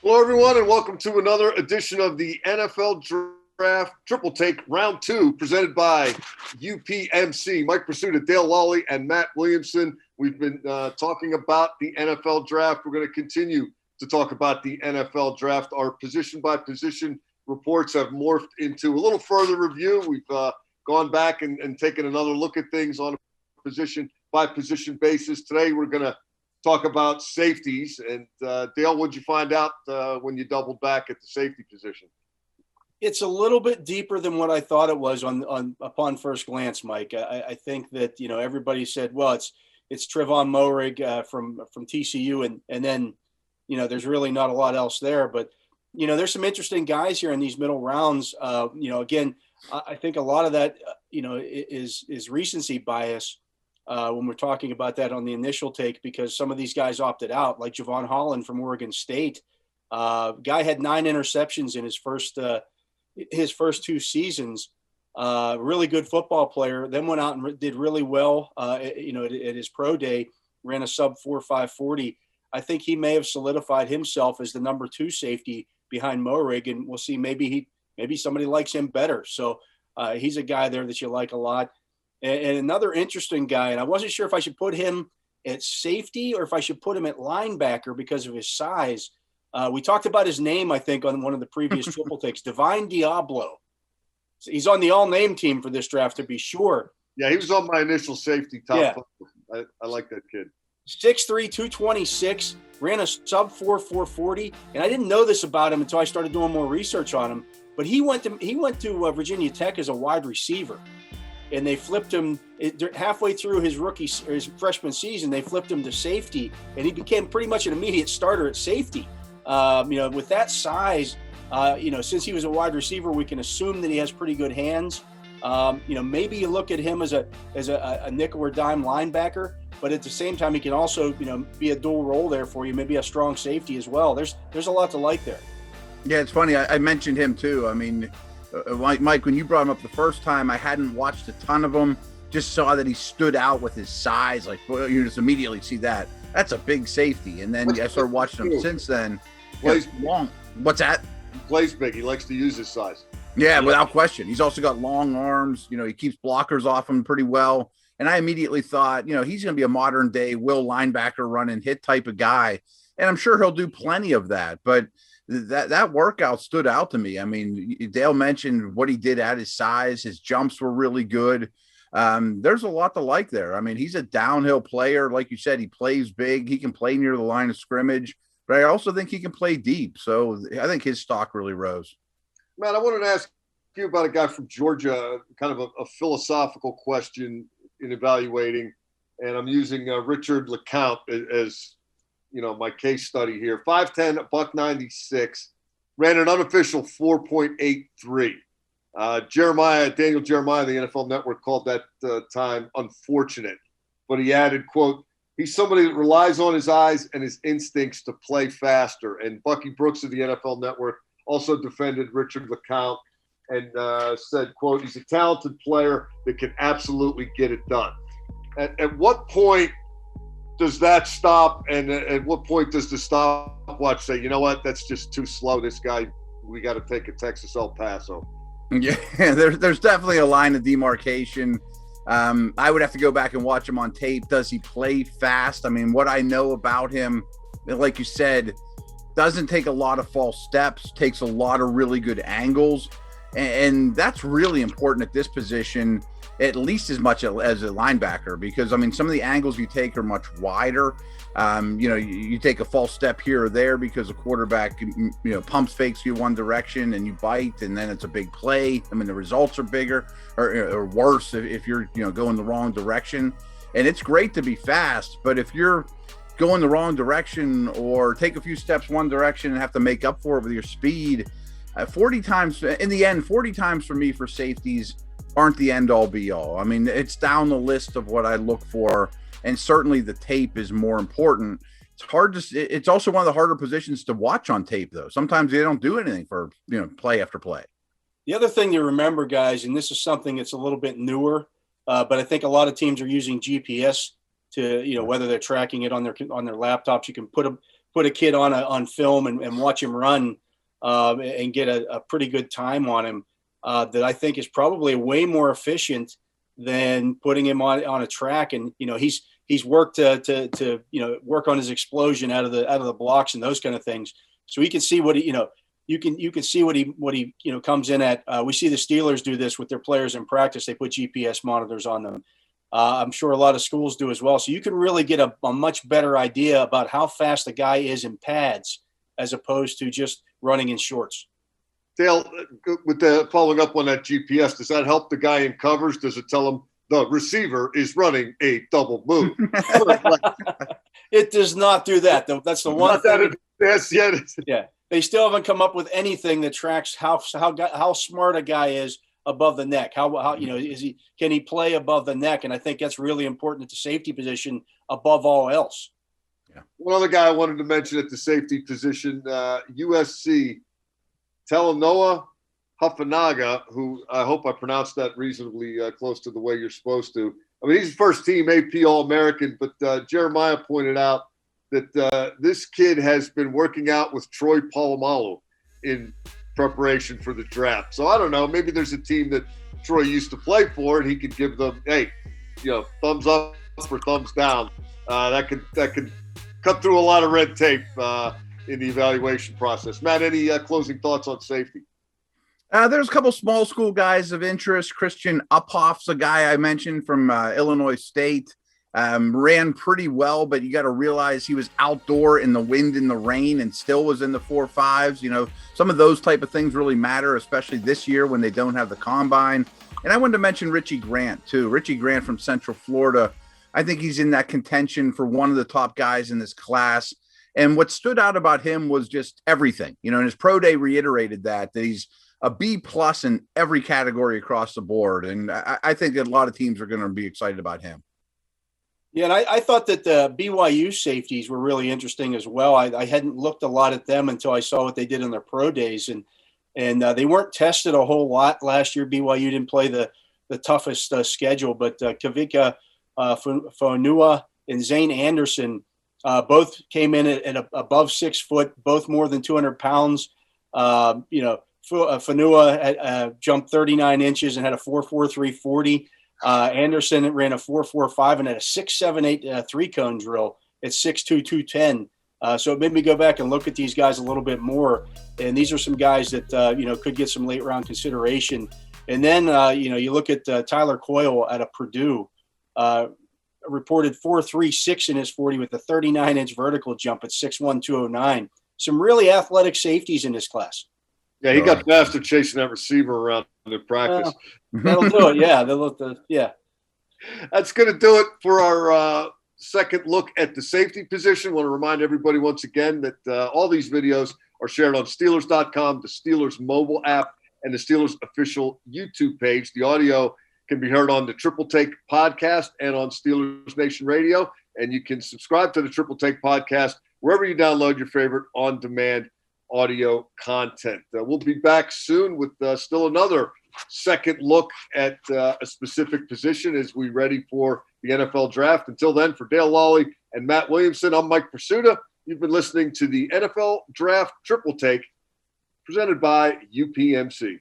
Hello, everyone, and welcome to another edition of the NFL Draft Triple Take Round 2, presented by UPMC. Mike Prisuta, Dale Lolley, and Matt Williamson. We've been talking about the NFL Draft. We're going to continue to talk about the NFL Draft. Our position-by-position reports have morphed into a little further review. We've gone back and taken another look at things on a position-by-position basis. Today, we're going to talk about safeties. And Dale, what'd you find out when you doubled back at the safety position? It's a little bit deeper than what I thought it was upon first glance, Mike. I think that, everybody said, well, it's Trevon Moehrig from TCU. And then, there's really not a lot else there, but, there's some interesting guys here in these middle rounds. Again, I think a lot of that, is recency bias. When we're talking about that on the initial take, because some of these guys opted out, like JEVON HOLLAND from Oregon State. Guy had 9 interceptions in his first 2 seasons. Really good football player. Then went out and did really well. At his pro day, ran a sub 4.540. I think he may have solidified himself as the number 2 safety behind Moehrig, and we'll see. Maybe somebody likes him better. So he's a guy there that you like a lot. And another interesting guy, and I wasn't sure if I should put him at safety or if I should put him at linebacker because of his size. We talked about his name, I think, on one of the previous triple takes, Divine DEABLO. He's on the all-name team for this draft, to be sure. Yeah, he was on my initial safety top. Yeah. I like that kid. 6'3", 226, ran a sub 4.40, and I didn't know this about him until I started doing more research on him. But he went to Virginia Tech as a wide receiver. And they flipped him halfway through his freshman season. They flipped him to safety, and he became pretty much an immediate starter at safety. With that size, since he was a wide receiver, we can assume that he has pretty good hands. Maybe you look at him as a nickel or dime linebacker, but at the same time, he can also, be a dual role there for you. Maybe a strong safety as well. There's a lot to like there. Yeah, it's funny. I mentioned him too. I mean, Mike, when you brought him up the first time, I hadn't watched a ton of him. Just saw that he stood out with his size. Like, well, you just immediately see that. That's a big safety. And then I started watching him since then. Plays long. What's that? He plays big. He likes to use his size. Yeah, without question. He's also got long arms. He keeps blockers off him pretty well. And I immediately thought, he's going to be a modern day will linebacker run and hit type of guy. And I'm sure he'll do plenty of that. But that workout stood out to me. I mean, Dale mentioned what he did at his size. His jumps were really good. There's a lot to like there. I mean, he's a downhill player. Like you said, he plays big. He can play near the line of scrimmage, but I also think he can play deep. So I think his stock really rose. Matt, I wanted to ask you about a guy from Georgia, kind of a philosophical question in evaluating, and I'm using Richard LeCounte as my case study here. 5'10", $196, ran an unofficial 4.83. Daniel Jeremiah, the NFL Network, called that time unfortunate. But he added, quote, he's somebody that relies on his eyes and his instincts to play faster. And Bucky Brooks of the NFL Network also defended Richard LeCounte and said, quote, he's a talented player that can absolutely get it done. At what point does that stop, and at what point does the stopwatch say, you know what, that's just too slow, this guy, we got to take a Texas El Paso? Yeah, there's definitely a line of demarcation. I would have to go back and watch him on tape. Does he play fast? I mean, what I know about him, like you said, doesn't take a lot of false steps, takes a lot of really good angles, and that's really important at this position, at least as much as a linebacker, because, I mean, some of the angles you take are much wider. You take a false step here or there because a quarterback, pumps fakes you one direction and you bite, and then it's a big play. I mean, the results are bigger or worse if you're, going the wrong direction. And it's great to be fast, but if you're going the wrong direction or take a few steps one direction and have to make up for it with your speed, 40 times in the end, 40 times for me for safeties aren't the end all be all. I mean, it's down the list of what I look for, and certainly the tape is more important. It's also one of the harder positions to watch on tape, though. Sometimes they don't do anything for, play after play. The other thing to remember, guys, and this is something that's a little bit newer, but I think a lot of teams are using GPS to, whether they're tracking it on their laptops. You can put put a kid on film and watch him run and get a pretty good time on him, that I think is probably way more efficient than putting him on a track. And, he's worked to work on his explosion out of the blocks and those kind of things. So he can see what you can see what he comes in at. We see the Steelers do this with their players in practice. They put GPS monitors on them. I'm sure a lot of schools do as well. So you can really get a much better idea about how fast the guy is in pads as opposed to just running in shorts. Dale, with the following up on that GPS, does that help the guy in covers? Does it tell him the receiver is running a double move? It does not do that. That's the one thing. Yes, yeah. Yeah. They still haven't come up with anything that tracks how smart a guy is above the neck. How can he play above the neck? And I think that's really important at the safety position above all else. Yeah. One other guy I wanted to mention at the safety position, USC, Talanoa Hufanaga, who I hope I pronounced that reasonably close to the way you're supposed to. I mean, he's first team AP All-American, but Jeremiah pointed out that this kid has been working out with Troy Polamalu in preparation for the draft. So I don't know, maybe there's a team that Troy used to play for and he could give them, hey, thumbs up or thumbs down. That could cut through a lot of red tape in the evaluation process. Matt, any closing thoughts on safety? There's a couple small school guys of interest. Christian Uphoff's a guy I mentioned from Illinois State. Ran pretty well, but you got to realize he was outdoor in the wind and the rain and still was in the 4.5s. Some of those type of things really matter, especially this year when they don't have the combine. And I wanted to mention Richie Grant too. Richie Grant from Central Florida. I think he's in that contention for one of the top guys in this class. And what stood out about him was just everything, and his pro day reiterated that he's a B+ in every category across the board. And I think that a lot of teams are going to be excited about him. Yeah, and I thought that the BYU safeties were really interesting as well. I hadn't looked a lot at them until I saw what they did in their pro days, and they weren't tested a whole lot last year. BYU didn't play the toughest schedule, but Kavika Fonua and Zane Anderson both came in at above 6 foot, both more than 200 pounds. Fonua had, jumped 39 inches and had a 4.43 40. Anderson ran a 4.45 and had a 6.78 3-cone drill at 6'2", 210. So it made me go back and look at these guys a little bit more. And these are some guys that, could get some late round consideration. And then, you look at Tyler COYLE out of Purdue, reported 4.36 in his 40 with a 39-inch vertical jump at 6'1", 209. Some really athletic safeties in this class. Yeah, he got faster chasing that receiver around in practice. That'll do it. Yeah, yeah. That's going to do it for our second look at the safety position. I want to remind everybody once again that all these videos are shared on Steelers.com, the Steelers mobile app, and the Steelers official YouTube page. The audio can be heard on the Triple Take podcast and on Steelers Nation Radio. And you can subscribe to the Triple Take podcast wherever you download your favorite on-demand audio content. We'll be back soon with still another second look at a specific position as we ready for the NFL draft. Until then, for Dale Lolley and Matt Williamson, I'm Mike Prisuta. You've been listening to the NFL Draft Triple Take presented by UPMC.